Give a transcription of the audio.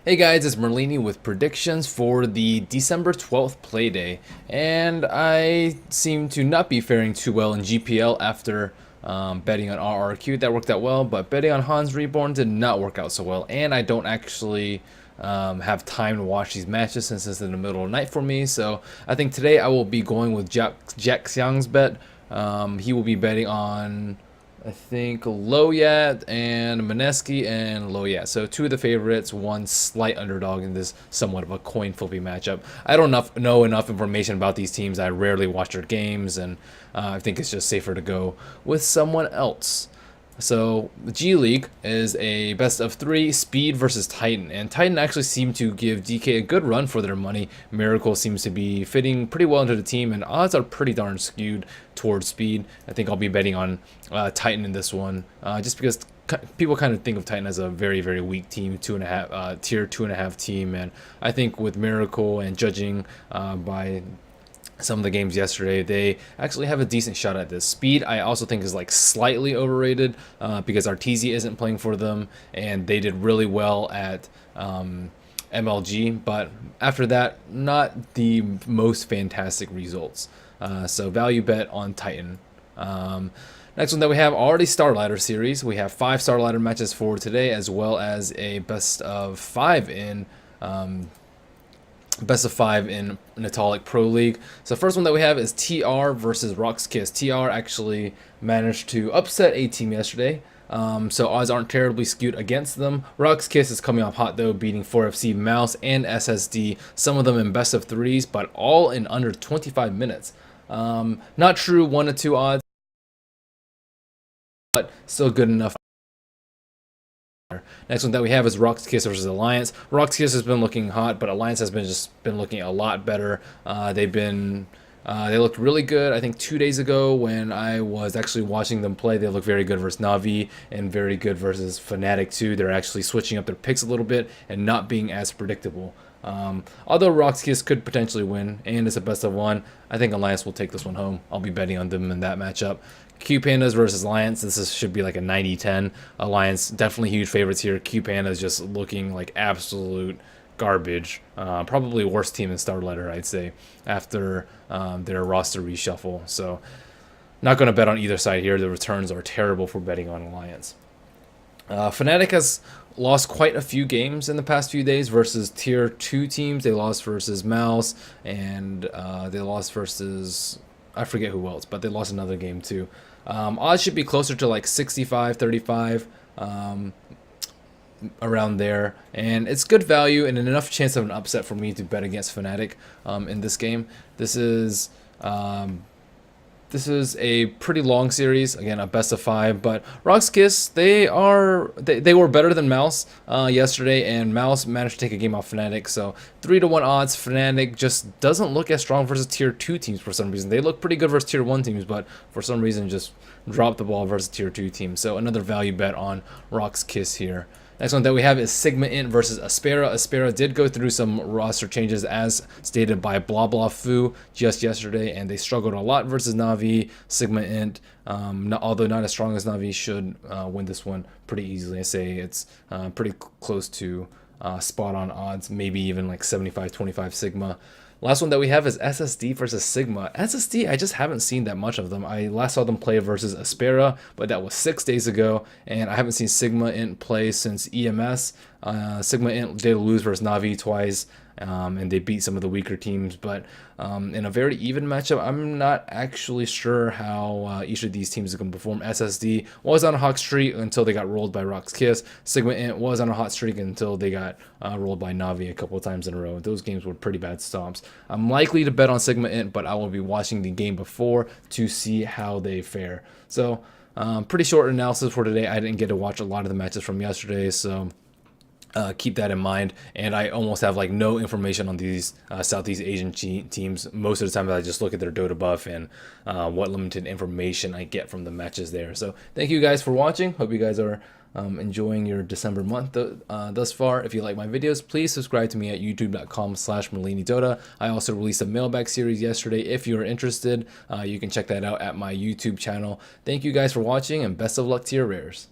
Hey guys, it's Merlini with predictions for the December 12th Playday, and I seem to not be faring too well in GPL after betting on RRQ. That worked out well, but betting on Hans Reborn did not work out so well, and I don't actually have time to watch these matches since it's in the middle of the night for me, so I think today I will be going with Jack Xiang's bet. He will be betting on I think Loyat and Mineski and Loyat. So two of the favorites, one slight underdog in this somewhat of a coin flippy matchup. I don't know enough information about these teams. I rarely watch their games, and I think it's just safer to go with someone else. So the G League is a best of three, Speed versus Titan, and Titan actually seemed to give DK a good run for their money. Miracle seems to be fitting pretty well into the team, and odds are pretty darn skewed towards Speed. I think I'll be betting on Titan in this one, just because people kind of think of Titan as a very, very weak team, tier 2.5 team, and I think with Miracle and judging by some of the games yesterday, they actually have a decent shot at this. Speed, I also think, is like slightly overrated because Arteezy isn't playing for them, and they did really well at MLG, but after that, not the most fantastic results. So value bet on Titan. Next one that we have already Star Ladder series. We have 5 Star Ladder matches for today, as well as a best of 5 in Natalic Pro League. So the first one that we have is TR versus Rock's Kiss. TR actually managed to upset a team yesterday, so odds aren't terribly skewed against them. Rock's Kiss is coming off hot though, beating 4FC Mouse and SSD, some of them in best of 3s, but all in under 25 minutes. Not true 1 to 2 odds, but still good enough. Next one that we have is Rock's Kiss versus Alliance. Rock's Kiss has been looking hot, but Alliance has been looking a lot better. They looked really good. I think 2 days ago when I was actually watching them play, they looked very good versus Navi and very good versus Fnatic too. They're actually switching up their picks a little bit and not being as predictable. Although Rock's Kiss could potentially win, and it's a best of 1, I think Alliance will take this one home. I'll be betting on them in that matchup. Q Pandas versus Alliance. Should be like a 90-10. Alliance definitely huge favorites here. Q Pandas just looking like absolute garbage. Probably worst team in Star Letter, I'd say, after their roster reshuffle. So not going to bet on either side here. The returns are terrible for betting on Alliance. Fnatic has lost quite a few games in the past few days versus tier 2 teams. They lost versus Mouse, and they lost versus, I forget who else, but they lost another game too. Odds should be closer to like 65, 35, around there, and it's good value and enough chance of an upset for me to bet against Fnatic in this game. This is a pretty long series, again a best of 5, but Rock's Kiss, they were better than Mouse yesterday, and Mouse managed to take a game off Fnatic, so 3 to 1 odds. Fnatic just doesn't look as strong versus tier 2 teams for some reason. They look pretty good versus tier 1 teams, but for some reason just dropped the ball versus tier 2 teams. So another value bet on Rock's Kiss here. Next one that we have is Sigma Int versus Aspera. Aspera did go through some roster changes as stated by Blah Blah Foo just yesterday, and they struggled a lot versus Na'Vi. Sigma Int, although not as strong as Na'Vi, should win this one pretty easily. I say it's pretty close to spot on odds, maybe even like 75-25 Sigma. Last one that we have is SSD versus Sigma. SSD, I just haven't seen that much of them. I last saw them play versus Aspera, but that was 6 days ago, and I haven't seen Sigma Int play since EMS. Sigma Int did lose versus Na'Vi twice, and they beat some of the weaker teams, but in a very even matchup, I'm not actually sure how each of these teams is going to perform. SSD was on a hot streak until they got rolled by Rock's Kiss. Sigma Int was on a hot streak until they got rolled by Na'Vi a couple of times in a row. Those games were pretty bad stomps. I'm likely to bet on Sigma Int, but I will be watching the game before to see how they fare. So pretty short analysis for today. I didn't get to watch a lot of the matches from yesterday, so keep that in mind. And I almost have like no information on these Southeast Asian teams. Most of the time I just look at their Dota buff and what limited information I get from the matches there. So thank you guys for watching. Hope you guys are enjoying your December month thus far. If you like my videos, please subscribe to me at youtube.com/MerliniDota. I also released a mailbag series yesterday. If you're interested, you can check that out at my YouTube channel. Thank you guys for watching, and best of luck to your rares.